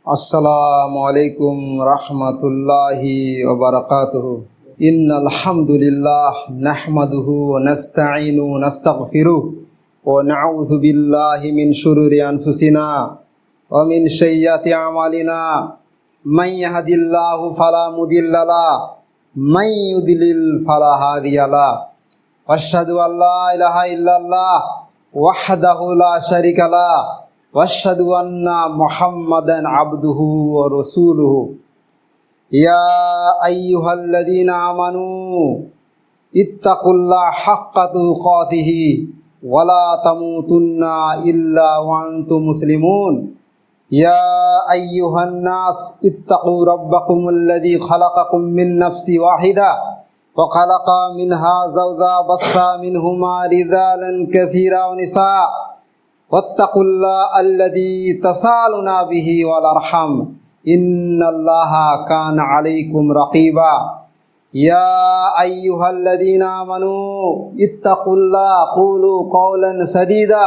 अस्सलामु अलैकुम रहमतुल्लाहि व बरकातुहू। इन्नल हम्दुलिल्लाह नहमदुहु व नस्तईनु व नस्तगफिरुह व नऊज़ु बिल्लाहि मिन शुरूरि अनफुसिना व मिन सय्यिआति अमालिना। मन यहदिल्लाहु फला मुदिल्ल लहु मन युद्लिल फला हादिय लहु। अशहदु अल्ला इलाहा इल्लल्लाह वहदहु ला शरीका लहु वअशहदु अन्ना मुहम्मदन अब्दुहु व रसूलुहु। या अय्युहल्लज़ीना आमनू इत्तक़ुल्लाह हक़्क़ तुक़ातिही वला तमूतुन्ना इल्ला व अंतुम मुस्लिमून। या अय्युहन्नास इत्तक़ू रब्बकुमुल्लज़ी खलक़कुम मिन नफ्सिन वाहिदा व खलक़ा मिनहा ज़ौजहा बस्सा मिनहुमा रिजालन कसीरा व निसा वत्तक़ुल्लाह अल्लज़ी तसालूना बिही वल अरहम इन्नल्लाहा काना अलैकुम रक़ीबा। या अय्युहल्लज़ीना आमनू इत्तक़ुल्लाह क़ूलू क़ौलन सदीदा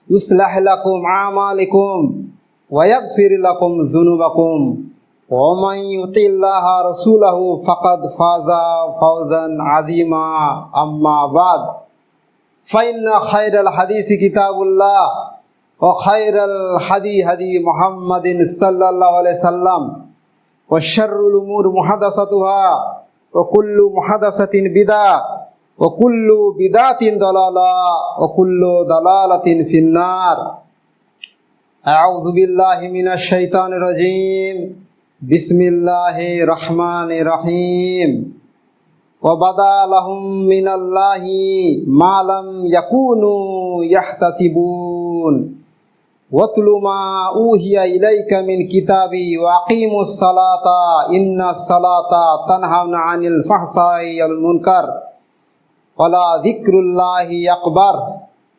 युस्लिह लकुम अमालकुम व यग़फिर लकुम ज़ुनूबकुम व मन युतिल्लाह रसूलहु फ़क़द फ़ाज़ा फ़ौज़न अज़ीमा। अम्मा बाद फ़इन्न खैरल हदीस किताबुल्लाह व खैरल हदी हदी मुहम्मदिन सल्लल्लाहु अलैहि वसल्लम व शर्रुल उमूर मुहदसतुहा व कुल्लु मुहदसतिन बिदा व कुल्लु बिदातिन दलाला व कुल्लु दलालतिन फिन्नार। अऊज़ु बिल्लाहि मिनश शैतानिर रजीम। बिस्मिल्लाहिर रहमानिर रहीम। वबदा लहुम मिनल्लाहि मा लम यकूनू यहतसिबून वत्लु मा ऊहिया इलैका मिन किताबी वअकीमुस सलाता इन्नस सलाता तन्हा अनिल फहशाइ वल मुनकर वला ज़िक्रुल्लाहि अकबर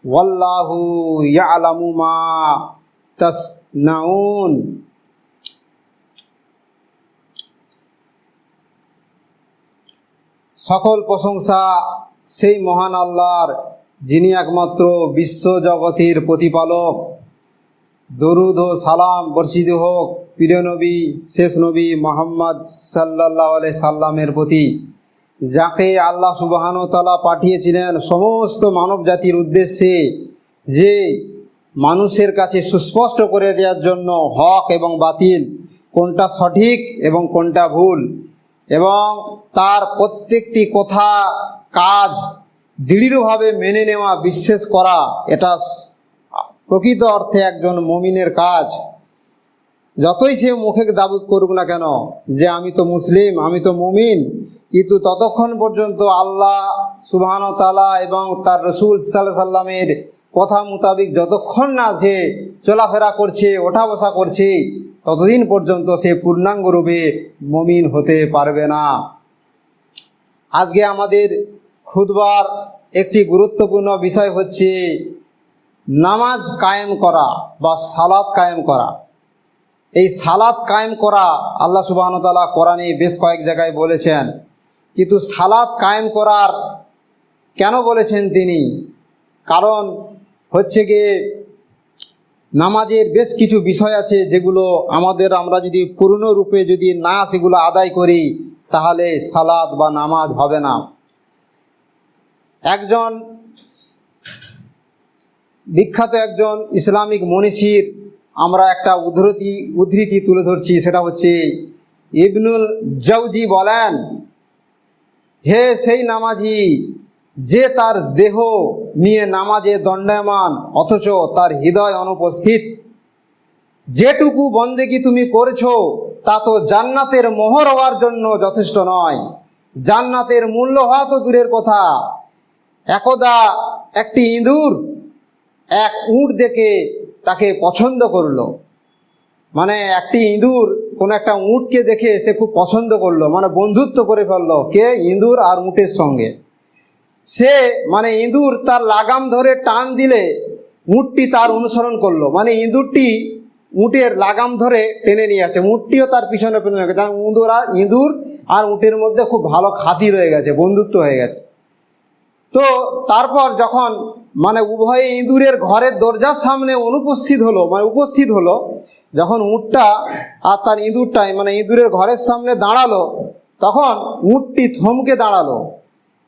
वल्लाहु यअलमु मा तस्नऊन। সকল প্রশংসা সেই মহান আল্লাহর, যিনি একমাত্র বিশ্ব জগতের প্রতিপালক। দরুদ ও সালাম বর্ষিত হোক প্রিয় নবী শেষ নবী মুহাম্মদ সাল্লাল্লাহু আলাইহি সাল্লামের প্রতি, যাকে আল্লাহ সুবহানাহু ওয়া তাআলা পাঠিয়েছিলেন সমস্ত মানব জাতির উদ্দেশ্যে, যে মানুষের কাছে সুস্পষ্ট করে দেওয়ার জন্য হক এবং বাতিল, কোনটা সঠিক এবং কোনটা ভুল, এবং তার প্রত্যেকটি কথা কাজ দৃঢ়ভাবে মেনে নেওয়া, বিশ্বাস করা, এটা প্রকৃত অর্থে একজন মুমিনের কাজ। যতই সে মুখে দাবি করুক না কেন যে আমি তো মুসলিম, আমি তো মুমিন, কিন্তু ততক্ষণ পর্যন্ত আল্লাহ সুবহানাহু ওয়া তাআলা এবং তার রাসূল সাল্লাল্লাহু আলাইহি সাল্লামের কথা মোতাবিক যতক্ষণ না সে চলাফেরা করছে, ওঠা বসা করছে, ততদিন পর্যন্ত সে পূর্ণাঙ্গরূপে মুমিন হতে পারবে না। আজকে আমাদের খুতবার একটি গুরুত্বপূর্ণ বিষয় হচ্ছে নামাজ কায়েম করা বা সালাত কায়েম করা। এই সালাত কায়েম করা আল্লাহ সুবহানাহু ওয়া তাআলা কোরআনে বেশ কয়েক জায়গায় বলেছেন, কিন্তু সালাত কায়েম করার কেন বলেছেন তিনি? কারণ হচ্ছে গিয়ে নামাজের বেশ কিছু বিষয় আছে যেগুলো আমরা যদি পূর্ণরূপে যদি না সেগুলো আদায় করি, তাহলে সালাত বা নামাজ হবে না। একজন বিখ্যাত একজন ইসলামিক মনীষীর আমরা একটা উদ্ধৃতি তুলে ধরছি, সেটা হচ্ছে ইবনুল জাওজি বলেন, হে সেই নামাজি যে তার দেহ নিয়ে নামাজে দণ্ডায়মান অথচ তার হৃদয় অনুপস্থিত, যেটুকু বন্দেগী তুমি করেছো তা তো জান্নাতের মোহর হওয়ার জন্য যথেষ্ট নয়, জান্নাতের মূল্য হওয়া তো দূরের কথা। একদা একটি ইঁদুর এক উট দেখে তাকে পছন্দ করলো, মানে একটি ইঁদুর কোনো একটা উটকে দেখে সে খুব পছন্দ করলো, মানে বন্ধুত্ব করে ফেললো কে? ইঁদুর আর উটের সঙ্গে। সে মানে ইঁদুর তার লাগাম ধরে টান দিলে উটটি তার অনুসরণ করলো, মানে ইঁদুরটি উটের লাগাম ধরে টেনে নিয়ে যাচ্ছে, উটটিও তার পিছনে পিছনে গেছে। ইঁদুর আর উটের মধ্যে খুব ভালো খাতির হয়ে গেছে, বন্ধুত্ব হয়ে গেছে। তো তারপর যখন মানে উভয়ে ইঁদুরের ঘরের দরজার সামনে উপস্থিত হলো, যখন উটটা আর তার ইঁদুরটাই মানে ইঁদুরের ঘরের সামনে দাঁড়ালো, তখন উটটি থমকে দাঁড়ালো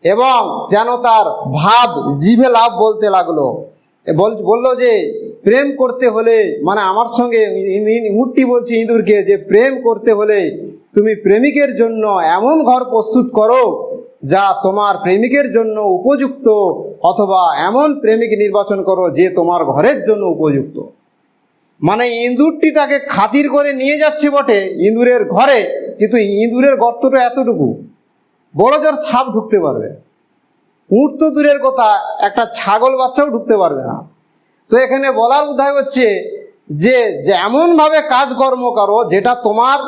এবং যেন তার ভাব জিভে লাভ বলতে লাগলো। বলল যে প্রেম করতে হলে মানে আমার সঙ্গে, উটটি বলছে ইঁদুরকে যে প্রেম করতে হলে তুমি প্রেমিকের জন্য এমন ঘর প্রস্তুত করো যা তোমার প্রেমিকের জন্য উপযুক্ত, অথবা এমন প্রেমিক নির্বাচন করো যে তোমার ঘরের জন্য উপযুক্ত। মানে ইঁদুরটি তাকে খাতির করে নিয়ে যাচ্ছে বটে ইঁদুরের ঘরে, কিন্তু ইঁদুরের গর্তটা এতটুকু, বড় জোর সাপ ঢুকতে পারবে। উট তো দূরের কথা, একটা ছাগল বাচ্চাও ঢুকতে পারবে না। তো এখানে বলার উদ্দেশ্য হচ্ছে যে যেমনভাবে কাজকর্ম করো যেটা তোমার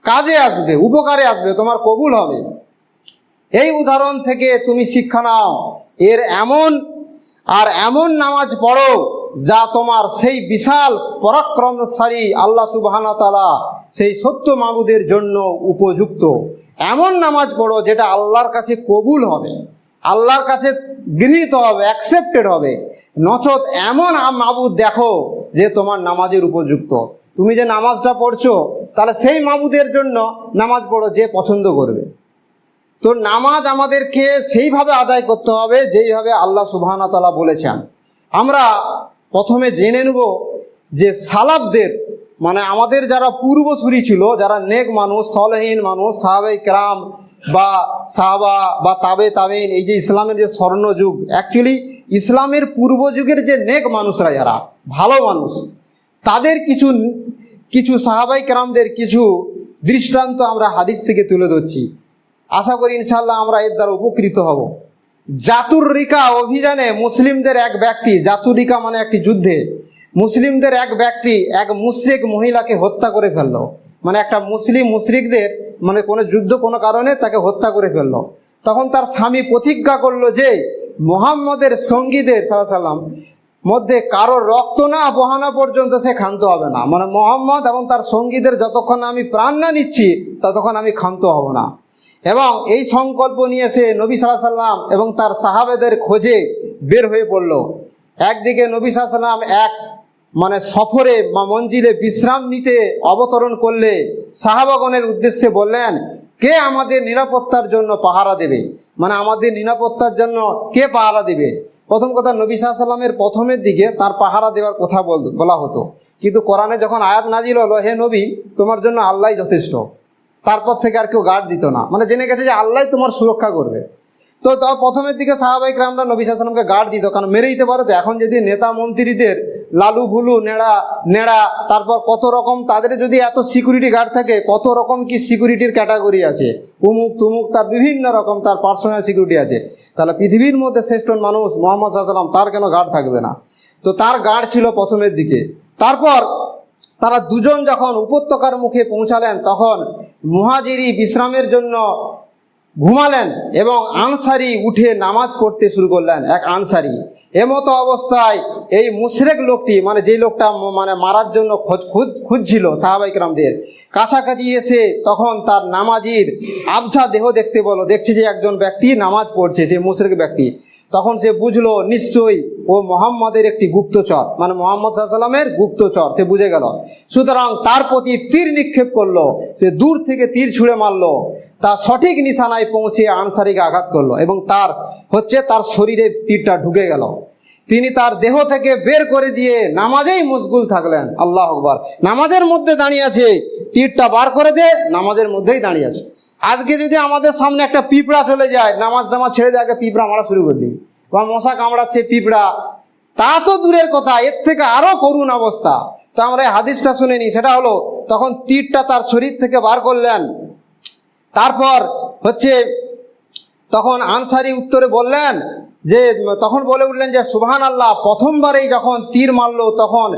কাজে আসবে, উপকারে আসবে, তোমার কবুল হবে। এই উদাহরণ থেকে তুমি শিক্ষা নাও, এর এমন নামাজ পড়ো যা তোমার সেই বিশাল পরাক্রমশালী আল্লাহ সুবহানাহু ওয়া তাআলা সেই সত্য মাবুদের জন্য উপযুক্ত। এমন নামাজ পড়ো যেটা আল্লাহর কাছে কবুল হবে, আল্লাহর কাছে গৃহীত হবে, অ্যাকসেপ্টেড হবে। নচেৎ এমন মাবুদ দেখো যে তোমার নামাজের উপযুক্ত। তুমি যে নামাজটা পড়ছো তাহলে সেই মাবুদের জন্য নামাজ পড়ো যে পছন্দ করবে। তো নামাজ আমাদেরকে সেইভাবে আদায় করতে হবে যেইভাবে আল্লাহ সুবহানাহু ওয়া তাআলা বলেছেন। আমরা প্রথমে জেনে নেব যে সালাফদের মানে আমাদের যারা পূর্বসূরি ছিল, যারা নেক মানুষ, সলেহীন মানুষ, সাহাবায়ে কেরাম বা সাহাবা বা তাবেঈন, এই যে ইসলামের যে স্বর্ণযুগ, অ্যাকচুয়ালি ইসলামের পূর্বযুগের যে নেক মানুষরা, যারা ভালো মানুষ, তাদের কিছু সাহাবায়ে কেরামদের কিছু দৃষ্টান্ত আমরা হাদিস থেকে তুলে ধরছি। আশা করি ইনশাআল্লাহ আমরা এর দ্বারা উপকৃত হব। জাতুররিকা অভিযানে মুসলিমদের এক ব্যক্তি, জাতুররিকা মানে একটি যুদ্ধে মুসলিমদের এক ব্যক্তি এক মুশরিক মহিলাকে হত্যা করে ফেললো। মানে একটা মুশরিকদের মানে কোনো যুদ্ধ কোনো কারণে তাকে হত্যা করে ফেললো। তখন তার স্বামী প্রতিজ্ঞা করলো যে মুহাম্মদের সঙ্গীদের সাল্লাল্লাহু আলাইহি ওয়াসাল্লাম মধ্যে কারো রক্ত না বহানো পর্যন্ত সে ক্ষান্ত হবে না। মানে মুহাম্মদ এবং তার সঙ্গীদের যতক্ষণ আমি প্রাণ না নিচ্ছি ততক্ষণ আমি ক্ষান্ত হব না। এবং এই সংকল্প নিয়ে সে নবী সাল্লাল্লাহু আলাইহি ওয়াসাল্লাম এবং তার সাহাবেদের খোঁজে বের হয়ে পড়ল। একদিকে নবী সাল্লাল্লাহু আলাইহি ওয়াসাল্লাম এক মানে সফরে বা মঞ্জিলে বিশ্রাম নিতে অবতরণ করলে সাহাবাগণের উদ্দেশ্যে বললেন, কে আমাদের নিরাপত্তার জন্য পাহারা দেবে? মানে আমাদের নিরাপত্তার জন্য কে পাহারা দেবে? প্রথম কথা, নবী সাল্লাল্লাহু আলাইহি ওয়াসাল্লামের প্রথমের দিকে তার পাহারা দেওয়ার কথা বলা হতো, কিন্তু কোরআনে যখন আয়াত নাজিল হলো, হে নবী তোমার জন্য আল্লাহই যথেষ্ট, তারপর থেকে আর কেউ গার্ড দিত না। মানে জেনে গেছে যে আল্লাহ তোমার সুরক্ষা করবে। তো তার প্রথমের দিকে সাহাবায়ে কেরামরা নবী সাল্লাল্লাহু আলাইহি ওয়াসাল্লামকে গার্ড দিত, কারণ মেরে দিতে পারে। তো এখন যদি নেতা মন্ত্রীদের লালু ভুলু নেড়া তারপর কত রকম, তাদের যদি এত সিকিউরিটি গার্ড থাকে, কত রকম কি সিকিউরিটির ক্যাটাগরি আছে, উমুক তুমুক, তার বিভিন্ন রকম তার পার্সোনাল সিকিউরিটি আছে। তাহলে পৃথিবীর মধ্যে শ্রেষ্ঠ মানুষ মুহাম্মদ সাল্লাল্লাহু আলাইহি ওয়াসাল্লাম, তার কেন গার্ড থাকবে না? তো তার গার্ড ছিল প্রথমের দিকে। তারপর তারা দুজন যখন উপত্যকার মুখে পৌঁছালেন, তখন মুহাজিরি বিশ্রামের জন্য ঘুমালেন এবং আনসারি উঠে নামাজ পড়তে শুরু করলেন। এক আনসারি এমতো অবস্থায় এই মুশরিক লোকটি, মানে যেই লোকটা মানে মারার জন্য খুঁজছিল সাহাবায়ে কেরামদের কাছাকাছি এসে তখন তার নামাজির আবছা দেহ দেখছে যে একজন ব্যক্তি নামাজ পড়ছে, সে মুশরিক ব্যক্তি। তখন সে বুঝলো নিশ্চয়ই ও মুহাম্মাদের একটি গুপ্তচর, মানে মুহাম্মদ সাল্লাল্লাহু আলাইহি ওয়াসাল্লামের গুপ্তচর, সে বুঝে গেল। সুতরাং তার প্রতি তীর নিক্ষেপ করলো। সে দূর থেকে তীর ছুঁড়ে মারলো, তার সঠিক নিশানায় পৌঁছে আনসারিকে আঘাত করলো এবং তার শরীরে তীরটা ঢুকে গেল। তিনি তার দেহ থেকে বের করে দিয়ে নামাজেই মশগুল থাকলেন। আল্লাহু আকবার। নামাজের মধ্যে দাঁড়িয়ে আছে, তীরটা বার করে দে, নামাজের মধ্যেই দাঁড়িয়ে আছে। আজকে যদি আমাদের সামনে একটা পিঁপড়া চলে যায়, নামাজ ছেড়ে দিয়ে আগে পিঁপড়া মারা শুরু করে দিই, বা মশা কামড়াচ্ছে পিঁপড়া, তা তো দূরের কথা, এর থেকে আরো করুণ অবস্থা। তো আমরা এই হাদিসটা শুনে নিই। সেটা হলো, তখন তীরটা তার শরীর থেকে বার করলেন। তারপর তখন আনসারি উত্তরে বললেন যে, তখন বলে উঠলেন যে সুবহানাল্লাহ, প্রথমবারেই যখন তীর মারলো তখন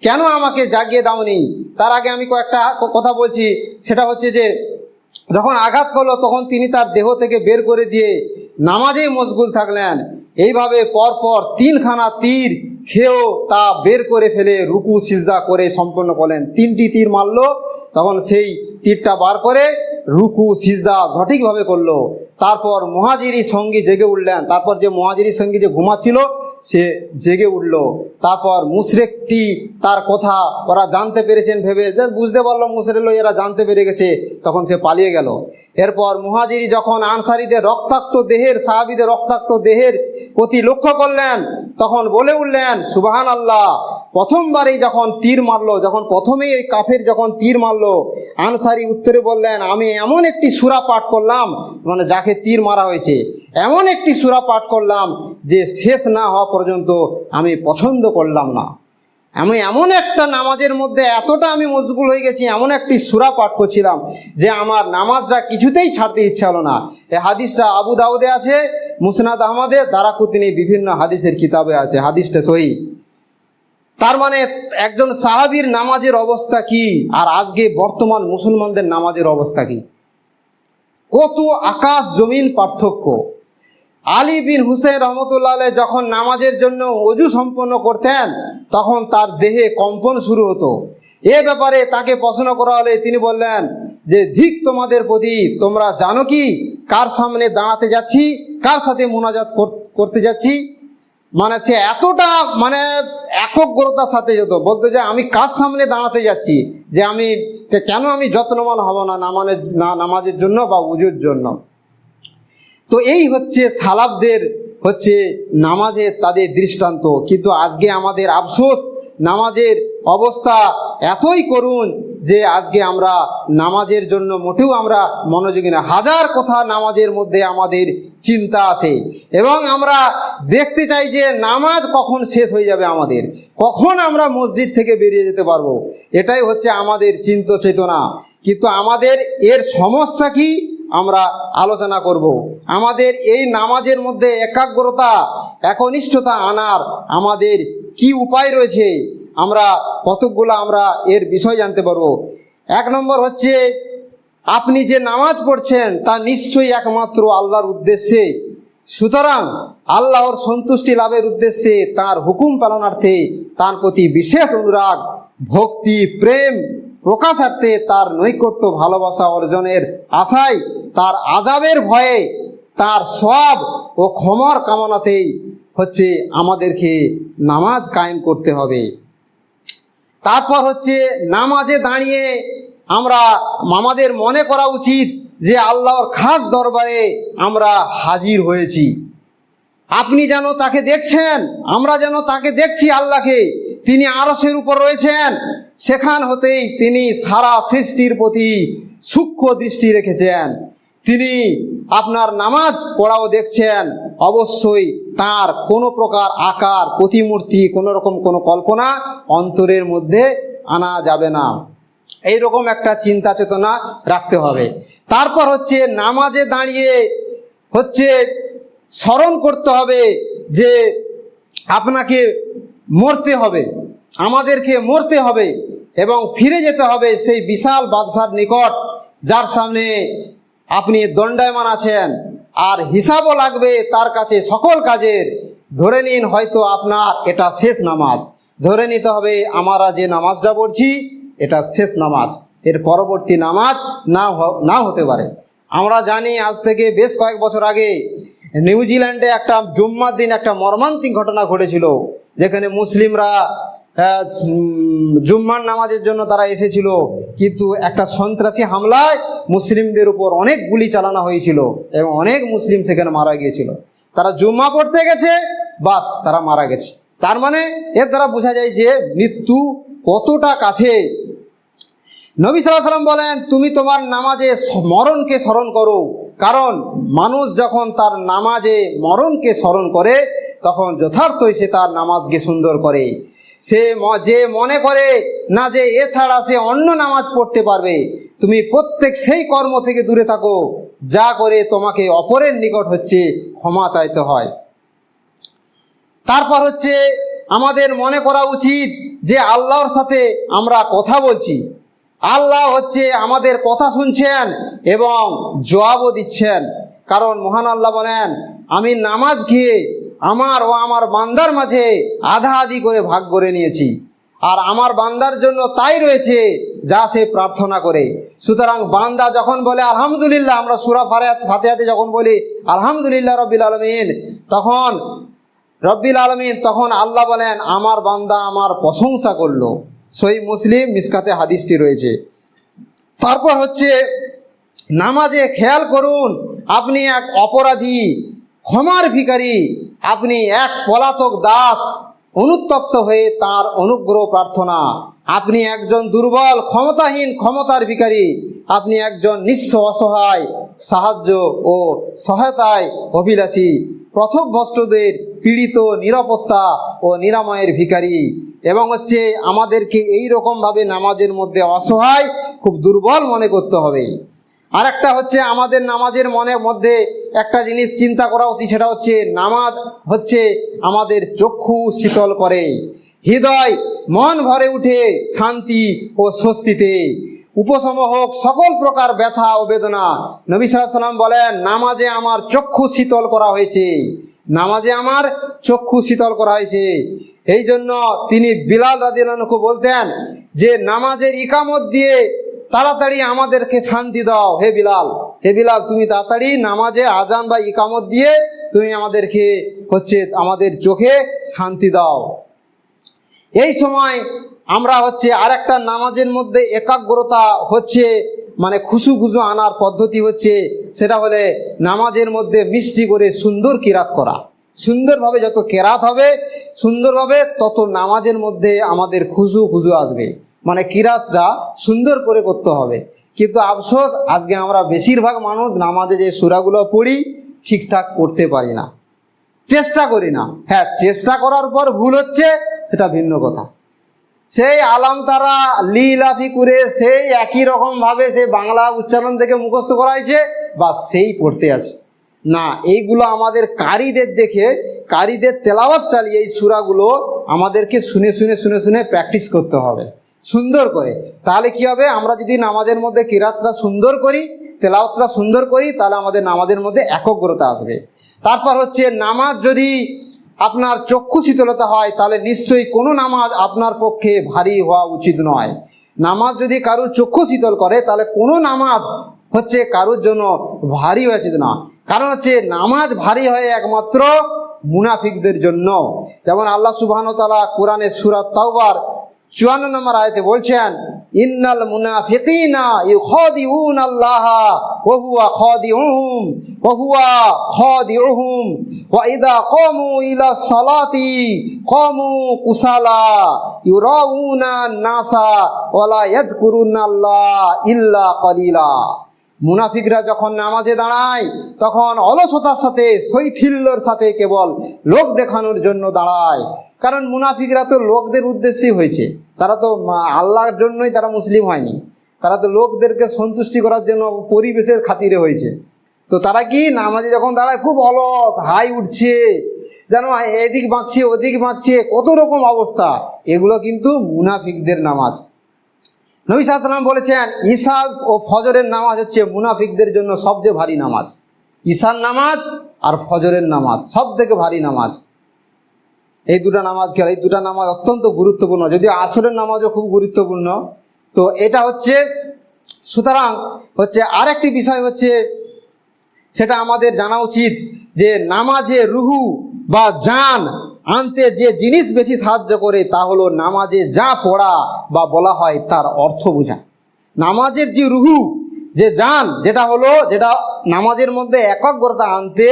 কেন আমাকে জাগিয়ে দাওনি? তার আগে আমি কয়েকটা কথা বলছি। সেটা হচ্ছে যে যখন আঘাত করলো তখন তিনি তার দেহ থেকে বের করে দিয়ে নামাজেই মশগুল থাকলেন। এইভাবে পরপর 3খানা তীর খেয়েও তা বের করে ফেলে রুকু সিজদা করে সম্পন্ন করলেন। 3টি তীর মারলো, তখন সেই তীরটা বার করে রুকু সিজদা সঠিকভাবে করলো। তারপর মুহাজিরি সঙ্গী জেগে উঠলেন। তারপর যে মুহাজিরি সঙ্গী যে ঘুমাচ্ছিল সে জেগে উঠল। তারপর মুশরিকটি তার কথা ওরা জানতে পেরেছেন ভেবে, যে বুঝতে পারলো মুশরিক এরা জানতে পেরে গেছে, তখন সে পালিয়ে গেল। এরপর মুহাজিরি যখন আনসারীদের রক্তাক্ত দেহের, সাহাবীদের রক্তাক্ত দেহের প্রতি লক্ষ্য করলেন, তখন বলে উঠলেন সুবহানাল্লাহ। প্রথমবারেই যখন তীর মারলো, যখন প্রথমেই ওই কাফের যখন তীর মারলো, আনসারী উত্তরে বললেন, আমি এমন একটি সূরা পাঠ করলাম, মানে যাকে তীর মারা হয়েছে, এমন একটি সূরা পাঠ করলাম যে শেষ না হওয়া পর্যন্ত আমি পছন্দ করলাম না। আমি এমন একটা নামাজের মধ্যে এতটা আমি মশগুল হয়ে গেছি, এমন একটি সূরা পাঠ করছিলাম যে আমার নামাজটা কিছুতেই ছাড়তে ইচ্ছা হলো না। এই হাদিসটা আবু দাউদে আছে, মুসনাদ আহমদে, দারাকুতিনি বিভিন্ন হাদিসের কিতাবে আছে, হাদিসটা সহিহ। তার মানে একজন সাহাবীর নামাজের অবস্থা কি, আর আজকে বর্তমান মুসলমানদের নামাজের অবস্থা কি, কত আকাশ জমিন পার্থক্য। আলী বিন হুসেন রহমতুল্লাহ আলাইহ যখন নামাজের জন্য ওযু সম্পন্ন করতেন, তখন তার দেহে কম্পন শুরু হতো। এ ব্যাপারে তাকে প্রশ্ন করা হলে তিনি বললেন যে ধিক তোমাদের প্রতি, তোমরা জানো কি কার সামনে দাঁড়াতে যাচ্ছি, কার সাথে মুনাজাত করতে যাচ্ছি। মানে সে এতটা মানে একগ্রতার সাথে যেত, বলতো যে আমি কার সামনে দাঁড়াতে যাচ্ছি, যে আমি কেন আমি যত্নবান হব না নামাজের জন্য বা ওযুর জন্য। তো এই হচ্ছে সালাফদের হচ্ছে নামাজের তাদের দৃষ্টান্ত। কিন্তু আজকে আমাদের আফসোস, নামাজের অবস্থা এতই করুণ যে আজকে আমরা নামাজের জন্য মোটেও আমরা মনোযোগী না। হাজার কথা নামাজের মধ্যে আমাদের চিন্তা আসে এবং আমরা দেখতে চাই যে নামাজ কখন শেষ হয়ে যাবে, আমাদের কখন আমরা মসজিদ থেকে বেরিয়ে যেতে পারবো। এটাই হচ্ছে আমাদের চিন্তা চেতনা। কিন্তু আমাদের এর সমস্যা কি আমরা আলোচনা করব। আমাদের এই নামাজের মধ্যে একাগ্রতা, একনিষ্ঠতা আনার আমাদের কি উপায় রয়েছে, আমরা কতকগুলো আমরা এর বিষয় জানতে পারবো। এক নম্বর হচ্ছে, আপনি যে নামাজ পড়ছেন তা নিশ্চয়ই একমাত্র আল্লাহর উদ্দেশ্যে। সুতরাং আল্লাহর সন্তুষ্টি লাভের উদ্দেশ্যে, তার হুকুম পালনার্থে, তার প্রতি বিশেষ অনুরাগ, ভক্তি, প্রেম প্রকাশার্থে, তার নৈকট্য ভালোবাসা অর্জনের আশায়, তার আযাবের ভয়ে, তার সওয়াব ও ক্ষমার কামনাতেই হচ্ছে আমাদেরকে নামাজ কায়েম করতে হবে। তারপর হচ্ছে নামাজে দাঁড়িয়ে আমাদের মনে করা উচিত যে আল্লাহর খাস দরবারে আমরা হাজির হয়েছি। আপনি যেন তাকে দেখছেন, আমরা যেন তাকে দেখছি আল্লাহকে। তিনি আরশের উপর রয়েছেন, সেখান হতেই তিনি সারা সৃষ্টির প্রতি সূক্ষ্ম দৃষ্টি রেখেছেন। তিনি আপনার নামাজ পড়াও দেখছেন। অবশ্যই তার কোনো প্রকার আকার, প্রতিমূর্তি, কোনো রকম কোনো কল্পনা অন্তরের মধ্যে আনা যাবে না। এইরকম একটা চিন্তা চেতনা রাখতে হবে। তারপর হচ্ছে নামাজে দাঁড়িয়ে হচ্ছে স্মরণ করতে হবে যে আপনাকে মরতে হবে, আমাদেরকে মরতে হবে এবং ফিরে যেতে হবে সেই বিশাল বাদশার নিকট, যার সামনে আপনি দণ্ডায়মান আছেন, আর হিসাবও লাগবে তার কাছে সকল কাজের। ধরে নিন হয়তো আপনার এটা শেষ নামাজ, ধরে নিতে হবে আমরা যে নামাজটা পড়ছি এটা শেষ নামাজ, এর পরবর্তী নামাজ না হতে পারে। আমরা জানি আজ থেকে বেশ কয়েক বছর আগে নিউজিল্যান্ডে একটা জুম্মার দিন একটা মর্মান্তিক ঘটনা ঘটেছিল, যেখানে মুসলিমরা জুম্মার নামাজের জন্য তারা এসেছিল, কিন্তু একটা সন্ত্রাসী হামলায় মুসলিমদের উপর অনেক গুলি চালানো হয়েছিল এবং অনেক মুসলিম সেখানে মারা গিয়েছিল। তারা জুম্মা পড়তে গেছে, বাস তারা মারা গেছে। তার মানে এর দ্বারা বোঝা যায় যে মৃত্যু কতটা কাছে। নবী সাল্লাল্লাহু আলাইহি ওয়াসাল্লাম বলেন, তুমি তোমার নামাজে মরণকে স্মরণ করো, কারণ মানুষ যখন তার নামাজে মরণকে স্মরণ করে তখন যথার্থই সে তার নামাজকে সুন্দর করে। সে যে মনে করে না যে এছাড়া সে অন্য নামাজ পড়তে পারবে, তুমি প্রত্যেক সেই কর্ম থেকে দূরে থাকো যা করে তোমাকে অপরের নিকট হচ্ছে ক্ষমা চাইতে হয়। তারপর হচ্ছে আমাদের মনে করা উচিত যে আল্লাহর সাথে আমরা কথা বলছি, আল্লাহ হচ্ছে আমাদের কথা শুনছেন এবং জবাবও দিচ্ছেন। কারণ মহান আল্লাহ বলেন, আমি নামাজ খেয়ে আমার ও আমার বান্দার মাঝে আধা আধি করে ভাগ করে নিয়েছি, আর আমার বান্দার জন্য তাই রয়েছে যা সে প্রার্থনা করে। সুতরাং বান্দা যখন বলে আলহামদুলিল্লাহ, আমরা সূরা ফাতিহাতে যখন বলি আলহামদুলিল্লাহ রব্বিল আলামিন, তখন আল্লাহ বলেন আমার বান্দা আমার প্রশংসা করলো। সহিহ মুসলিম মিসকাতে হাদিসটি রয়েছে। তারপর হচ্ছে নামাজে খেয়াল করুন, আপনি এক অপরাধী, ক্ষমার ভিখারি, আপনি এক পলাতক দাস, অনুতপ্ত হয়ে তার অনুগ্রহ প্রার্থনা। আপনি একজন দুর্বল ক্ষমতাহীন ক্ষমতার ভিখারি, আপনি একজন নিঃস্ব অসহায়, সাহায্য ও সহায়তায় অভিলাষী, পথভ্রষ্টদের পীড়িত, নিরাপত্তা ও নিরাময়ের ভিখারি। এবং হচ্ছে আমাদেরকে এই রকমভাবে নামাজের মধ্যে অসহায়, খুব দুর্বল মনে করতে হবে। আর একটা হচ্ছে আমাদের নামাজের মধ্যে একটা জিনিস চিন্তা করা উচিত, সেটা হচ্ছে নামাজ হচ্ছে আমাদের চক্ষু শীতল করে, হৃদয় মন ভরে উঠে শান্তি ও স্বস্তিতে, উপশম হোক সকল প্রকার ব্যথা ও বেদনা। নবী সাল্লাল্লাহু আলাইহি ওয়াসাল্লাম বলেন নামাজে আমার চক্ষু শীতল করা হয়েছে, নামাজে আমার চক্ষু শীতল করা হয়েছে। এই জন্য তিনি বিলাল রাদিয়াল্লাহু আনহু বলতেন যে নামাজের ইকামত দিয়ে তাড়াতাড়ি আমাদেরকে শান্তি দাও, হে বিলাল তুমি তাড়াতাড়ি নামাজে আজান বা ইকামত দিয়ে তুমি আমাদেরকে হচ্ছে আমাদের চোখে শান্তি দাও। এই সময় আমরা হচ্ছে আরেকটা নামাজের মধ্যে একাগ্রতা হচ্ছে মানে খুশু আনার পদ্ধতি হচ্ছে, সেটা হলে নামাজের মধ্যে মিষ্টি করে সুন্দর কিরাত করা। সুন্দরভাবে যত কেরাত হবে সুন্দরভাবে, তত নামাজের মধ্যে আমাদের খুশু আসবে, মানে কিরাতটা সুন্দর করে করতে হবে। কিন্তু আফসোস আজকে আমরা বেশিরভাগ মানুষ নামাজে যে সূরাগুলো পড়ি ঠিকঠাক পড়তে পারি না, চেষ্টা করি না। হ্যাঁ, চেষ্টা করার পর ভুল হচ্ছে সেটা ভিন্ন কথা। সেই আলাম তারা লিলাফি করে সেই একই রকমভাবে সে বাংলা উচ্চারণ থেকে মুখস্থ করা হয়েছে, বা সেই পড়তে আছে না। এইগুলো আমাদের কারীদের তেলাওয়াত চালিয়ে এই সূরাগুলো আমাদেরকে শুনে প্র্যাকটিস করতে হবে সুন্দর করে। তাহলে কি হবে, আমরা যদি নামাজের মধ্যে কিরাতটা সুন্দর করি, তেলাওয়াতটা সুন্দর করি, তাহলে আমাদের নামাজের মধ্যে একাগ্রতা আসবে। তারপর হচ্ছে নামাজ যদি আপনার চক্ষু শীতলতা হয়, তাহলে নিশ্চয়ই কোনো নামাজ আপনার পক্ষে ভারী হওয়া উচিত নয়। নামাজ যদি কারোর চক্ষু শীতল করে, তাহলে কোনো নামাজ হচ্ছে কারোর জন্য ভারী হওয়া উচিত না। কারণ হচ্ছে নামাজ ভারী হয় একমাত্র মুনাফিকদের জন্য। যেমন আল্লাহ সুবহানাহু ওয়া তাআলা কোরআনের সূরা তাওবার 54 নম্বর আয়াতে বলছেন ইন্নাল মুনাফিকিনা ইউখাদিউনাল্লাহা ওয়া হুয়া খাদিউহুম ওয়া ইযা কামু ইলা সালাতি কামু কুসালা ইউরাউনা নাসা ওয়া লা ইয়াযকুরুনাল্লাহ ইল্লা কালিলা। মুনাফিকরা যখন নামাজে দাঁড়ায় তখন অলসতার সাথে, শৈথিল্যর সাথে কেবল লোক দেখানোর জন্য দাঁড়ায়। কারণ মুনাফিকরা তো লোকদের উদ্দেশ্যেই হয়েছে, তারা তো আল্লাহর জন্যই তারা মুসলিম হয়নি, তারা তো লোকদেরকে সন্তুষ্টি করার জন্য পরিবেশের খাতিরে হয়েছে। তো তারা কি নামাজে যখন দাঁড়ায় খুব অলস, হাই উঠছে, যেন এদিক বাঁকছে ওদিক বাঁকছে, কত রকম অবস্থা। এগুলো কিন্তু মুনাফিকদের নামাজ। নবী সাল্লাল্লাহু আলাইহি ওয়াসাল্লাম বলেছেন ঈশা ও ফজরের নামাজ হচ্ছে মুনাফিকদের জন্য সবচেয়ে ভারী নামাজ। ঈশার নামাজ আর ফজরের নামাজ সব থেকে ভারী নামাজ। এই দুটা নামাজ অত্যন্ত গুরুত্বপূর্ণ, যদিও আসরের নামাজও খুব গুরুত্বপূর্ণ। তো এটা হচ্ছে, সুতরাং হচ্ছে আরেকটি বিষয় হচ্ছে সেটা আমাদের জানা উচিত যে নামাজে রুহু বা জান আনতে যে জিনিস বেশি সাহায্য করে তা হলো নামাজে যা পড়া বা বলা হয় তার অর্থ বোঝা। নামাজের যে রুহু, যে জান, যেটা নামাজের মধ্যে একাগ্রতা আনতে,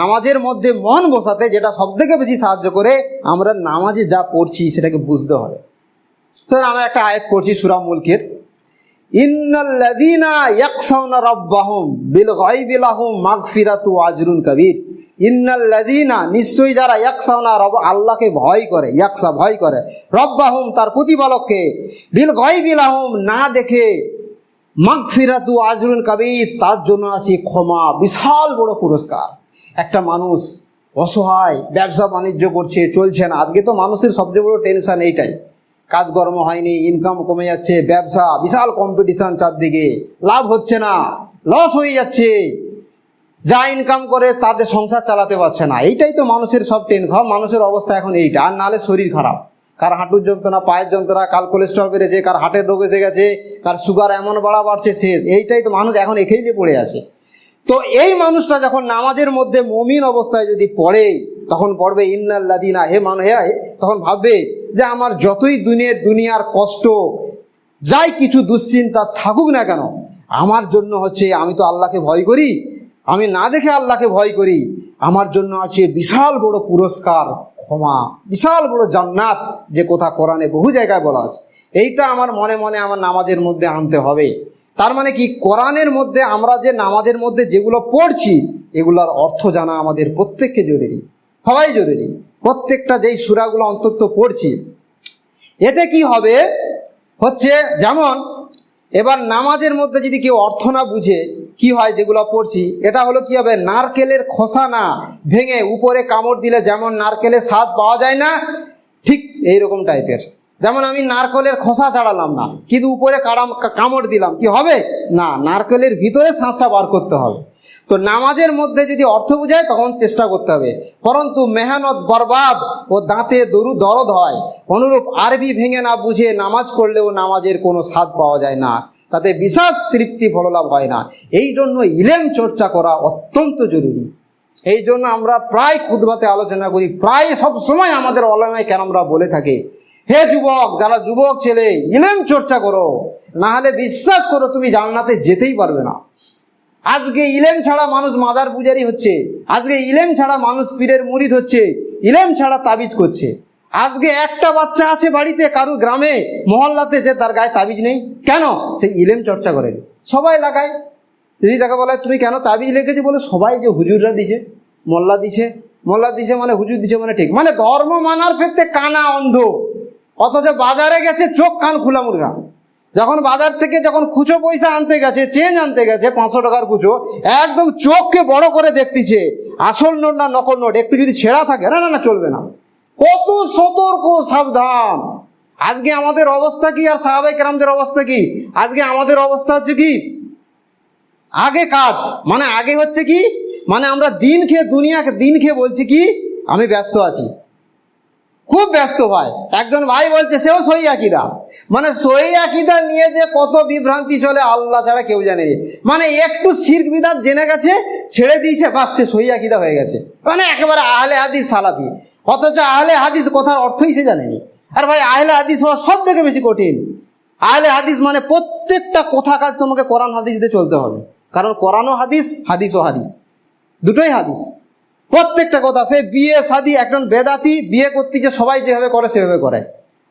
নামাজের মধ্যে মন বসাতে যেটা সবথেকে বেশি সাহায্য করে, আমরা নামাজে যা পড়ছি সেটাকে বুঝতে হবে। তো আমরা একটা আয়াত পড়ছি সূরা মুলকের, ইন্নাল্লাযীনা ইয়াখশাউনা রাব্বাহুম বিল গায়বি লাহুম মাগফিরাতু ওয়া আজরুন কাবীর। ইন্নাল্লাযীনা, নিশ্চয়ই যারা ইয়াখশাউনা, আল্লাহকে ভয় করে, ভয় করে, রাব্বাহুম তার প্রতিপালককে, বিল গায়বি লাহুম না দেখে, মাগফিরাতু ওয়া আজরুন কাবীর তার জন্য আছে ক্ষমা, বিশাল বড় পুরস্কার। একটা মানুষ অসহায়, ব্যবসা বাণিজ্য করছে, চলছে না। আজকে তো মানুষের সবচেয়ে বড় টেনশন এইটাই, কাজকর্ম হয়নি, ইনকাম কমে যাচ্ছে, ব্যবসা বিশাল কম্পিটিশন, চারদিকে লাভ হচ্ছে না, লস হয়ে যাচ্ছে, যা ইনকাম করে তাদের সংসার চালাতে পারছে না। এইটাই তো মানুষের সব টেনশন, মানুষের অবস্থা এখন এইটা। আর নাহলে শরীর খারাপ, কার হাঁটুর যন্ত্রণা, পায়ের যন্ত্রণা, কার কোলেস্ট্রল বেড়েছে, কার হার্টের রোগ এসে গেছে, কার সুগার এমন বাড়ছে শেষ। এইটাই তো মানুষ এখন একেই নিয়ে পড়ে আছে। তো এই মানুষটা যখন নামাজের মধ্যে মুমিন অবস্থায় যদি পড়ে, তখন পড়বে ইন্নাল্লাযীনা, হে মানুষ, তখন ভাববে যে আমার যতই দুনিয়ার কষ্ট, যাই কিছু দুশ্চিন্তা থাকুক না কেন, আমার জন্য হচ্ছে আমি তো আল্লাহকে ভয় করি, আমি না দেখে আল্লাহকে ভয় করি, আমার জন্য আছে বিশাল বড় পুরস্কার, ক্ষমা, বিশাল বড় জান্নাত, যে কথা কোরআনে বহু জায়গায় বলা আছে। এইটা আমার মনে মনে আমার নামাজের মধ্যে আনতে হবে। তার মানে কি, কোরআনের মধ্যে আমরা যে নামাজের মধ্যে যেগুলো পড়ছি, এগুলোর অর্থ জানা আমাদের প্রত্যেককে জরুরি, সবাই জরুরি। প্রত্যেকটা যেই সূরাগুলো অন্তত পড়ছি, এতে কি হবে হচ্ছে, যেমন এবার নামাজের মধ্যে যদি কেউ অর্থ না বুঝে কি হয়, যেগুলো পড়ছি, এটা হলো কি হবে, নারকেলের খোসা না ভেঙে উপরে কামড় দিলে যেমন নারকেলের স্বাদ পাওয়া যায় না, ঠিক এইরকম টাইপের। যেমন আমি নারকেলের খোসা ছাড়ালাম না, কিন্তু উপরে কামড় দিলাম, কি হবে না, নারকেলের ভিতরে শ্বাসটা বার করতে হবে। তো নামাজের মধ্যে যদি অর্থ বুঝায় তখন চেষ্টা করতে হবে, পরন্তু মেহনত বরবাদ ও দাঁতে দরদ হয়। অনুরূপ আরবি ভেঙে না বুঝে নামাজ পড়লেও নামাজের কোনো স্বাদ পাওয়া যায় না, তাতে বিশেষ তৃপ্তি ফললাভ হয় না। এই জন্য ইলম চর্চা করা অত্যন্ত জরুরি। এই জন্য আমরা প্রায় খুতবাতে আলোচনা করি, প্রায় সব সময় আমাদের ওলামায়ে কেরামরা বলে থাকে, হে যুবক, যারা যুবক ছেলে, ইলম চর্চা করো, না হলে বিশ্বাস করো তুমি জান্নাতে যেতেই পারবে না। আজকে ইলেম ছাড়া মানুষ মাজার পূজারি হচ্ছে, আজকে ইলেম ছাড়া মানুষ পীরের মুরিদ হচ্ছে, ইলেম ছাড়া তাবিজ করছে। আজকে একটা বাচ্চা আছে বাড়িতে, কারুর গ্রামে মহল্লাতে, যে তার গায়ে তাবিজ নেই, কেন? সেই ইলেম চর্চা করেন, সবাই লাগায়। যদি তাকে বলা তুমি কেন তাবিজ লিখেছি, বলে সবাই যে হুজুররা দিছে, মোল্লা দিছে, মোল্লা দিছে মানে হুজুর দিছে মানে ঠিক, মানে ধর্ম মানার ক্ষেত্রে কানা অন্ধ, অথচ বাজারে গেছে চোখ কান খোলা মুরগা। যখন বাজার থেকে যখন খুচো পয়সা আনতে গেছে, চেঞ্জ আনতে গেছে 500 টাকার খুচো, একদম চোখকে বড় করে দেখতেছে আসল নোট না নকল নোট, একটু যদি ছেঁড়া থাকে না না না চলবে না। কত সতর্ক, সাবধান। আজকে আমাদের অবস্থা কি আর সাহাবায়ে কেরামদের অবস্থা কি? আজকে আমাদের অবস্থা হচ্ছে কি, আগে কাজ, মানে আগে হচ্ছে কি, মানে আমরা দিন খেয়ে, দুনিয়াকে দিন খেয়ে বলছি কি আমি ব্যস্ত আছি, খুব ব্যস্ত ভাই। একজন ভাই বলছে সেও সহি আকীদা, মানে সহি আকীদা নিয়ে যে কত বিভ্রান্তি চলে আল্লাহ ছাড়া কেউ জানে। মানে একটু শিরক বিদআত জেনে গেছে, ছেড়ে দিয়েছে, বাস সে সহি আকীদা হয়ে গেছে, মানে একেবারে আহলে হাদিস সালাফি, অথচ আহলে হাদিস কথার অর্থই সে জানেনি। আর ভাই আহলে হাদিস হওয়া সব থেকে বেশি কঠিন। আহলে হাদিস মানে প্রত্যেকটা কথা কাজ তোমাকে কোরআন হাদিস দিয়ে চলতে হবে, কারণ কোরআনও হাদিস, হাদিসও হাদিস, দুটোই হাদিস। প্রত্যেকটা কথা, সে বিয়ে শাদী, একজন বেদাতি বিয়ে করতে যে সবাই যেভাবে করে সেভাবে করে,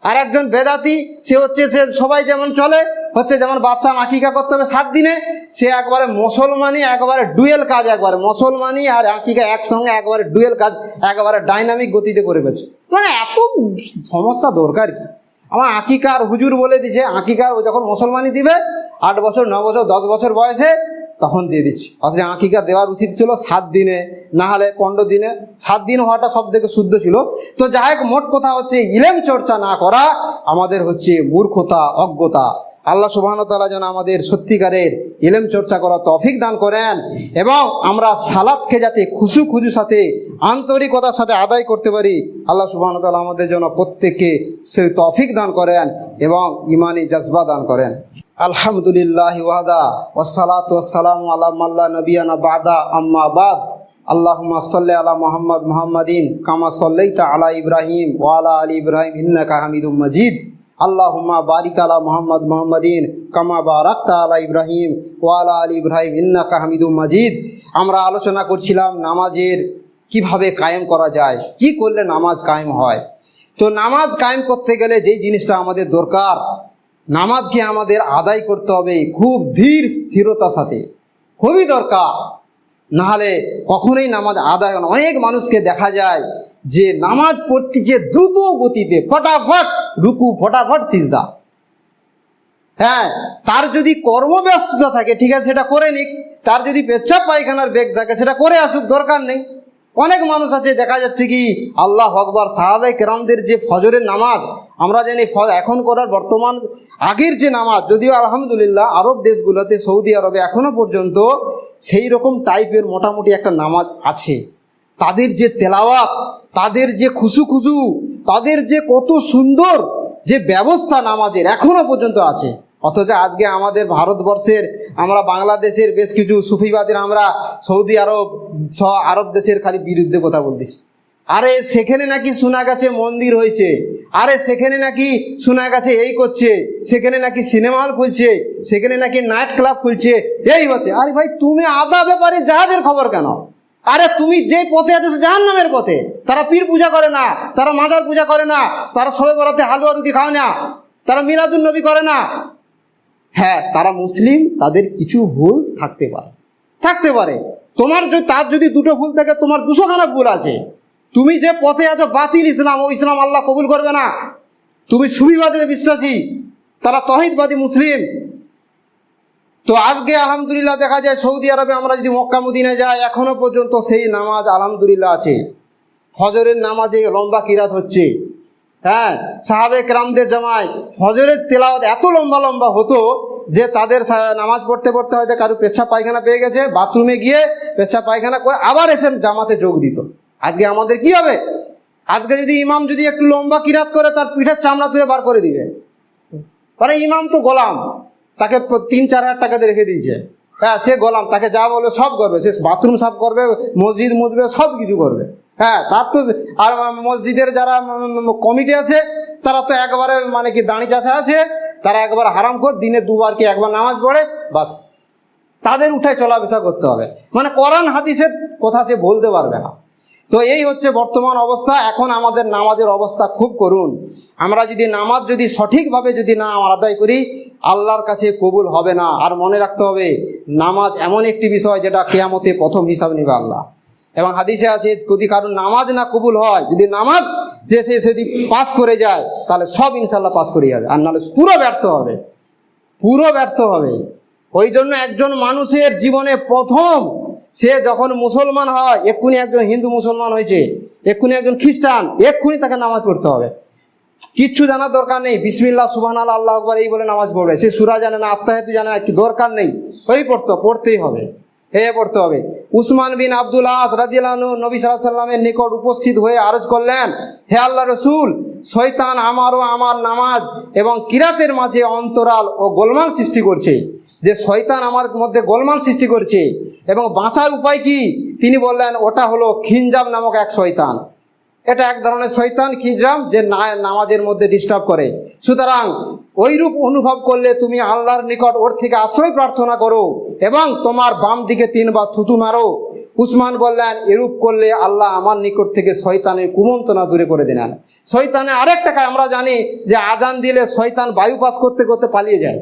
আর একজন বেদাতি সে হচ্ছে, সে সবাই যেমন চলে হচ্ছে, যেমন বাচ্চা আকিকা করতে হবে 7 দিনে, সে একবারে মুসলমানি, একবারে ডুয়েল কাজ, একবারে মুসলমানি আর আকিকা একসঙ্গে, একবারে ডুয়েল কাজ, একবারে ডাইনামিক গতিতে করে ফেলছে। মানে এত সমস্যা দরকার কি? আমার আকিকার হুজুর বলে দিছে, আকিকার ও যখন মুসলমানি দিবে 8 বছর 9 বছর 10 বছর বয়সে, তখন দিয়ে দিচ্ছি। অথচ আকিকা দেওয়ার উচিত ছিল 7 দিনে, না হলে 15 দিনে। 7 দিন হওয়াটা সব থেকে শুদ্ধ ছিল। তো যাই হোক, মোট কথা হচ্ছে ইলম চর্চা না করা আমাদের হচ্ছে মূর্খতা, অজ্ঞতা। আল্লাহ সুবহানাহু ওয়া তাআলা যেন আমাদের সত্যিকারের ইলম চর্চা করা তৌফিক দান করেন, এবং আমরা সালাতকে যাতে খুশু সাথে, আন্তরিকতার সাথে আদায় করতে পারি। আল্লাহ সুবহানাহু ওয়া তাআলা আমাদের জন্য প্রত্যেককে সেই তৌফিক দান করেন এবং ইমানি জজবা দান করেন। আলহামদুলিল্লাহ ওয়াহদা, ওয়াসসালাতু ওয়াসসালামু আলা মান লা নাবিয়্যা বা'দা, আম্মা বাদ। আল্লাহুম্মা সাল্লি আলা মুহাম্মাদিন কামা সাল্লাইতা আলা ইব্রাহিম ওয়া আলা আলি ইব্রাহিম ইন্নাকা হামিদুম মাজিদ। আল্লাহুম্মা বারিক আলা মুহাম্মাদিন কামা বারাকতা আলা ইব্রাহিম ওয়া আলা আলি ইব্রাহিম ইন্নাকা হামিদুম মাজিদ। আমরা আলোচনা করছিলাম নামাজের কিভাবে কায়েম করা যায়, কি করলে নামাজ কায়েম হয়। তো নামাজ কায়েম করতে গেলে যেই জিনিসটা আমাদের দরকার, নামাজকে আমাদের আদায় করতে হবে খুব ধীর স্থিরতার সাথে, খুবই দরকার, নাহলে কখনোই নামাজ আদায় হয় না। অনেক মানুষকে দেখা যায় যে নামাজ পড়তে যে দ্রুত গতিতে, ফটাফট রুকু, ফটাফট সিজদা। হ্যাঁ, তার যদি কর্মব্যস্ততা থাকে ঠিক আছে সেটা করে নিক, তার যদি পেচ্ছাপ পায়খানার বেগ থাকে সেটা করে আসুক, দরকার নেই। অনেক মানুষ আছে দেখা যাচ্ছে কি আল্লাহু আকবার, সাহাবায়ে কেরামদের যে ফজরের নামাজ আমরা জানি এখন করার বর্তমান, আগের যে নামাজ, যদিও আলহামদুলিল্লাহ আরব দেশগুলোতে, সৌদি আরবে এখনো পর্যন্ত সেই রকম টাইপের মোটামুটি একটা নামাজ আছে। তাদের যে তেলাওয়াত, তাদের যে খুশু, তাদের যে কত সুন্দর যে ব্যবস্থা নামাজের এখনো পর্যন্ত আছে, অথচ আজকে আমাদের ভারতবর্ষের, আমরা বাংলাদেশের বেশ কিছু সুফিবাদের আমরা সৌদি আরব আরব দেশের খালি বিরুদ্ধে কথা বলতেছি। আরে সেখানে নাকি শোনা গেছে মন্দির হয়েছে, আরে সেখানে নাকি শোনা গেছে এই করছে, সেখানে নাকি সিনেমা হল খুলছে, সেখানে নাকি নাইট ক্লাব খুলছে, এই হচ্ছে। আরে ভাই, তুমি আদা ব্যাপারে জাহাজের খবর কেন? আরে তুমি যে পথে আছো সে জাহান্নামের পথে। তারা পীর পূজা করে না, তারা মাজার পূজা করে না, তারা শবে বরাতে হালুয়া রুটি খায় না, তারা মিলাদুন নবী করে না। হ্যাঁ, তারা মুসলিম, তাদের কিছু ভুল থাকতে পারে। তোমার তার যদি দুটো ভুল থাকে, তোমার 200খানা ভুল আছে। তুমি যে পথে আছো বাতিল ইসলাম, ও ইসলাম আল্লাহ কবুল করবে না। তুমি সুফিবাদে বিশ্বাসী, তারা তৌহিদবাদী মুসলিম। তো আজকে আলহামদুলিল্লাহ দেখা যায় সৌদি আরবে আমরা যদি মক্কা মদিনায় যাই, এখনো পর্যন্ত সেই নামাজ আলহামদুলিল্লাহ আছে। ফজরের নামাজে লম্বা কিরাত হচ্ছে। হ্যাঁ, সাহাবে কেরামদের জামায় ফজরের তেলাওয়াত এত লম্বা লম্বা হতো যে তাদের নামাজ পড়তে পড়তে হয়তো কারো পেচ্ছাপ পায়খানা পেয়ে গেছে, বাথরুমে গিয়ে পেচ্ছাপ পায়খানা করে আবার এসে জামাতে যোগ দিত। আজকে আমাদের কি হবে? আজকে যদি ইমাম যদি একটু লম্বা কিরাত করে, তার পিঠের চামড়া তুলে বার করে দিবে। মানে ইমাম তো গোলাম, তাকে 3-4 হাজার টাকা দিয়ে রেখে দিয়েছে। হ্যাঁ, সে গোলাম, তাকে যা বলবে সব করবে। সে বাথরুম সাফ করবে, মসজিদ মুছবে, সব কিছু করবে। হ্যাঁ, তার তো আর মসজিদের যারা কমিটি আছে তারা তো একবারে মানে কি দাঁড়ি চাষা আছে, তারা একবার হারাম কর, দিনে 2বার কি 1বার নামাজ পড়ে, বাস তাদের উঠায় চলাফেরা করতে হবে। মানে কোরআন হাদিসের কথা সে বলতে পারবে না। তো এই হচ্ছে বর্তমান অবস্থা। এখন আমাদের নামাজের অবস্থা খুব করুণ। আমরা যদি নামাজ যদি সঠিকভাবে যদি না আদায় করি, আল্লাহর কাছে কবুল হবে না। আর মনে রাখতে হবে, নামাজ এমন একটি বিষয় যেটা কিয়ামতে প্রথম হিসাব নেবে আল্লাহ। এবং হাদিসে আছে, যদি কারণ নামাজ না কবুল হয়, যদি নামাজ যে সে যদি পাস করে যায়, তাহলে সব ইনশাল্লাহ পাস করে যাবে, আর নাহলে পুরো ব্যর্থ হবে। ওই জন্য একজন মানুষের জীবনে প্রথম সে যখন মুসলমান হয়, এক্ষুনি একজন হিন্দু মুসলমান হয়েছে, এক্ষুনি একজন খ্রিস্টান, এক্ষুনি তাকে নামাজ পড়তে হবে। কিচ্ছু জানার দরকার নেই। বিসমিল্লাহ সুবহানাল্লাহ আল্লাহু আকবার এই বলে নামাজ পড়বে। সে সূরা জানে না, আত্মায়াতু জানে না, কি দরকার নেই, ওই পড়তেই হবে, পড়তে হবে। উসমান বিন আব্দুল আস রাদিয়াল্লাহু আনহু নবী সাল্লাল্লাহু আলাইহি ওয়াসাল্লামের নিকট উপস্থিত হয়ে আরজ করলেন, হে আল্লাহর রাসূল, শয়তান আমার ও আমার নামাজ এবং কিরাতের মাঝে অন্তরাল ও গোলমাল সৃষ্টি করছে। যে শয়তান আমার মধ্যে গোলমাল সৃষ্টি করছে, এবং বাঁচার উপায় কি? তিনি বললেন, ওটা হলো খিনজাব নামক এক শয়তান। এটা এক ধরনের শয়তান খিনজাব, যে নামাজের মধ্যে ডিস্টার্ব করে। সুতরাং ওইরূপ অনুভব করলে তুমি আল্লাহর নিকট ওর থেকে আশ্রয় প্রার্থনা করো এবং তোমার বাম দিকে 3বার থুতু মারো। উসমান বললেন, এরূপ করলে আল্লাহ আমার নিকট থেকে শয়তানের কুমন্ত্রণা দূরে করে দিলেন। শয়তানের আরেকটা কাজ আমরা জানি, যে আজান দিলে শয়তান বায়ু পাস করতে করতে পালিয়ে যায়,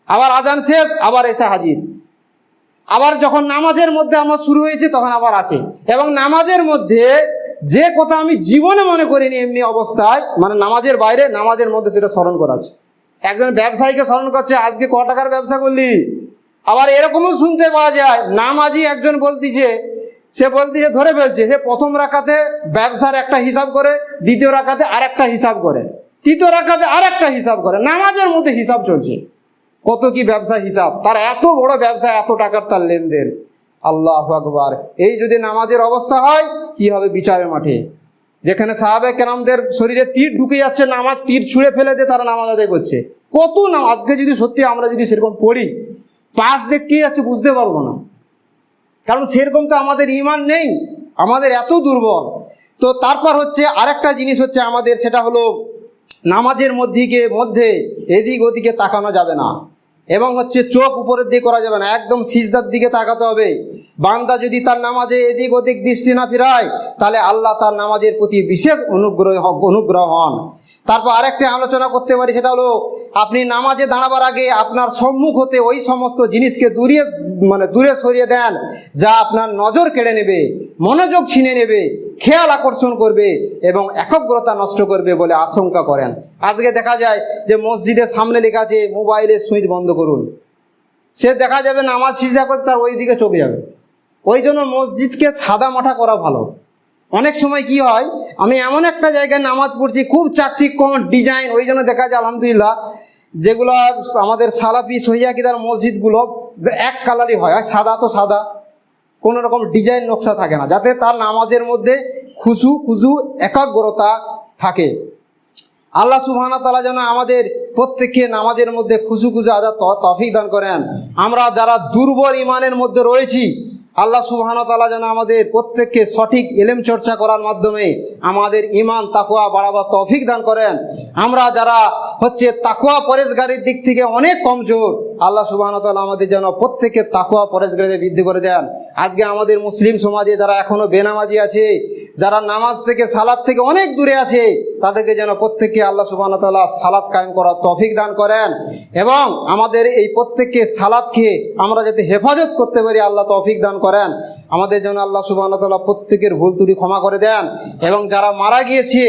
আবার আজান শেষ আবার এসে হাজির। আবার যখন নামাজের মধ্যে আমার শুরু হয়েছে তখন আবার আসে। এবং নামাজের মধ্যে যে কথা আমি জীবনে মনে করিনি এমনি অবস্থায়, মানে নামাজের বাইরে, নামাজের মধ্যে সেটা স্মরণ করা আছে। একজন ব্যবসায়ীকে স্মরণ করছে, আজকে ক টাকার ব্যবসা করলি। আবার এরকমও শুনতে পাওয়া যায়, নামাজি একজন সে বলতেছে ধরে ফেলছে, সে প্রথম রাকাতে ব্যবসার একটা হিসাব করে, দ্বিতীয় রাকাতে আর একটা হিসাব করে, তৃতীয় রাকাতে আর একটা হিসাব করে। নামাজের মধ্যে হিসাব চলছে, কত কি ব্যবসা হিসাব, তার এত বড় ব্যবসা, এত টাকার তার লেনদেন। আল্লাহু আকবার। এই যদি নামাজের অবস্থা হয়, কি হবে বিচারের মাঠে? যেখানে সাহাবে কেরামদের শরীরে তীর ঢুকে যাচ্ছে, নামাজ তীর ছুঁড়ে ফেলে দিয়ে তারা নামাজ আদায় করছে। কত নামাজ আজকে যদি সত্যি আমরা যদি সেরকম পড়ি, পাশ দেখতে যাচ্ছে বুঝতে পারবো না, কারণ সেরকম তো আমাদের ঈমান নেই, আমাদের এত দুর্বল। তো তারপর হচ্ছে আরেকটা জিনিস হচ্ছে আমাদের, সেটা হলো নামাজের মধ্যে এদিক ওদিকে তাকানো যাবে না, এবং হচ্ছে চোখ উপরের দিকে করা যাবে না, একদম সিজদার দিকে তাকাতে হবে। বান্দা যদি তার নামাজে এদিক ওদিক দৃষ্টি না ফিরায়, তাহলে আল্লাহ তার নামাজের প্রতি বিশেষ অনুগ্রহ হন। তারপর আরেকটা আলোচনা করতে পারি, সেটা হলো আপনি নামাজে দাঁড়াবার আগে আপনার সম্মুখ হতে ওই সমস্ত জিনিসকে দূরে সরিয়ে দেন যা আপনার নজর কেড়ে নেবে, মনোযোগ ছিনে নেবে, খেয়াল আকর্ষণ করবে এবং একাগ্রতা নষ্ট করবে বলে আশঙ্কা করেন। আজকে দেখা যায় যে মসজিদের সামনে লেখা আছে মোবাইলের সুইচ বন্ধ করুন, সে দেখা যাবে নামাজ সিজদা করতে তার ওই দিকে চোখে যাবে। ওই জন্য মসজিদকে সাদা মাঠা করা ভালো। অনেক সময় কি হয়, আমি এমন একটা জায়গায় নামাজ পড়ছি, খুব চাকচিক্য ডিজাইন, ওই জন্য দেখা যায় আলহামদুলিল্লাহ যেগুলো আমাদের সালাফি সহিয়াকিদার মসজিদগুলো এক কালারই হয়, সাদা তো সাদা, কোনো রকম ডিজাইন নকশা থাকে না, যাতে তার নামাজের মধ্যে খুশু একাগ্রতা থাকে। আল্লাহ সুবহানাহু ওয়া তাআলা যেন আমাদের প্রত্যেককে নামাজের মধ্যে খুশু খুশু আদার তৌফিক দান করেন। আমরা যারা দুর্বল ইমানের মধ্যে রয়েছি, আল্লাহ সুবহানাহু ওয়া তাআলা যেন আমাদের প্রত্যেককে সঠিক ইলম চর্চা করার মাধ্যমে আমাদের ঈমান তাকওয়া বাড়াবার তৌফিক দান করেন। আমরা যারা তাকওয়া পরেজগারির দিক থেকে অনেক কমজোর, আল্লাহ সুবহানাহু ওয়া তাআলা আমাদের যেন প্রত্যেককে তাকওয়া পরেজগারিতে বৃদ্ধি করে দেন। আজকে আমাদের মুসলিম সমাজে যারা এখনো বেনামাজি আছে, যারা নামাজ থেকে সালাত থেকে অনেক দূরে আছে, তাদেরকে যেন প্রত্যেককে আল্লাহ সুবহানাহু ওয়া তাআলা সালাত কায়েম করার তৌফিক দান করেন এবং আমাদের এই প্রত্যেককে সালাতকে আমরা যাতে হেফাজত করতে পারি আল্লাহ তৌফিক দান করেন। আমাদের জন্য আল্লাহ সুবহানাহু ওয়া তাআলা প্রত্যেকের ভুল ত্রুটি ক্ষমা করে দেন এবং যারা মারা গিয়েছে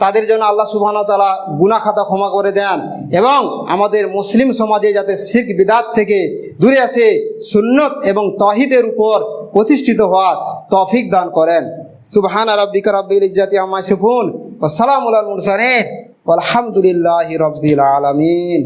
তাদের জন্য আল্লাহ সুবহানাহু ওয়া তাআলা গুনাহ খাতা ক্ষমা করে দেন এবং আমাদের মুসলিম সমাজে যাতে শিরক বিদআত থেকে দূরে আসে, সুন্নত এবং তাওহীদের উপর প্রতিষ্ঠিত হওয়ার তৌফিক দান করেন। সুবহানা রাব্বিকা রাব্বিল ইজ্জাতি আম্মা ইয়াসিফুন ওয়া সালামুল আলাল মুরসালিন ওয়ালহামদুলিল্লাহি রাব্বিল আলামিন।